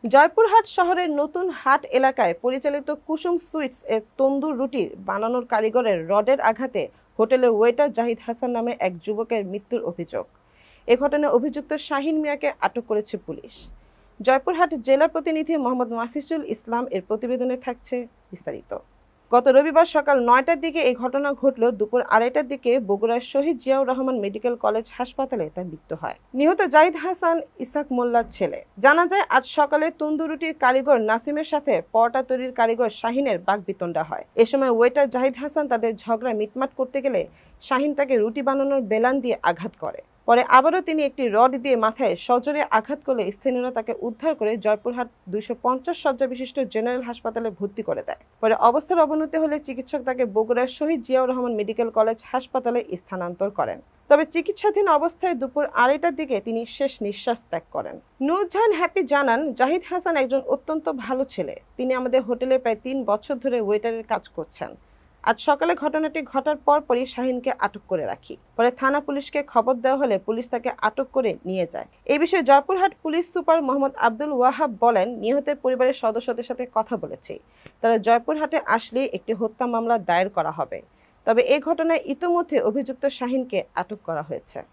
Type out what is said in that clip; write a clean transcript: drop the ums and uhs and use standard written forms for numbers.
জয়পুরহাট শহরের নতুন হাট এলাকায় পরিচালিত কুসুম সুইটস এর তন্দুর রুটি বানানোর কারিগরের রডের আঘাতে হোটেলের ওয়েটার জাহিদ হাসান নামে এক যুবকের মৃত্যুর অভিযোগ। এ ঘটনায় অভিযুক্ত শাহিন মিয়াকে আটক করেছে পুলিশ। জয়পুরহাট জেলা প্রতিনিধি মোহাম্মদ মাফিজুল ইসলাম এর প্রতিবেদনে থাকছে বিস্তারিত। গত রবিবার সকাল ৯টার দিকে এই ঘটনা ঘটল। দুপুর ২:৩০টার দিকে বগুড়ার শহীদ জিয়াউর রহমান মেডিকেল কলেজ হাসপাতালে তার মৃত্যু হয়। নিহত জাহিদ হাসান ইসাক মোল্লার ছেলে। জানা যায়, আজ সকালে তন্দুর রুটির কারিগর নাসিমের সাথে পরোটা তৈরির কারিগর শাহিনের বাকবিতণ্ডা হয়। এ সময় ওয়েটার জাহিদ হাসান তাদের ঝগড়া মিটমাট করতে গেলে শাহিন তাকে রুটি বানানোর বেলান দিয়ে আঘাত করে। পরে আবারও তিনি একটি রড দিয়ে মাথায় সজোরে আঘাত করলে স্থানীয়রা তাকে উদ্ধার করে জয়পুরহাট ২৫০ শয্যা বিশিষ্ট জেনারেল হাসপাতালে ভর্তি করে দেয়। পরে অবস্থার অবনতি হলে চিকিৎসক তাকে বগুড়ার শহীদ জিয়াউর রহমান মেডিকেল কলেজ হাসপাতালে স্থানান্তর করেন। তবে চিকিৎসাধীন অবস্থায় দুপুর ২:৩০টার দিকে তিনি শেষ নিঃশ্বাস ত্যাগ করেন। নূরজাহান হ্যাপি জানান, জাহিদ হাসান একজন অত্যন্ত ভালো ছেলে। তিনি আমাদের হোটেলে প্রায় ৩ বছর ধরে ওয়েটারের কাজ করছেন। আজ সকালে ঘটনাটি ঘটার পরপরই শাহিনকে আটক করে রাখি। পরে থানা পুলিশকে খবর দেওয়া হলে পুলিশ তাকে আটক করে নিয়ে যায়। এই বিষয়ে জয়পুরহাট পুলিশ সুপার মোহাম্মদ আব্দুল ওয়াহাব বলেন, নিহতের পরিবারের সদস্যদের সাথে কথা বলেছি। তারা জয়পুরহাটে আসলে একটি হত্যা মামলা দায়ের করা হবে। তবে এই ঘটনায় ইতোমধ্যে অভিযুক্ত শাহিনকে আটক করা হয়েছে।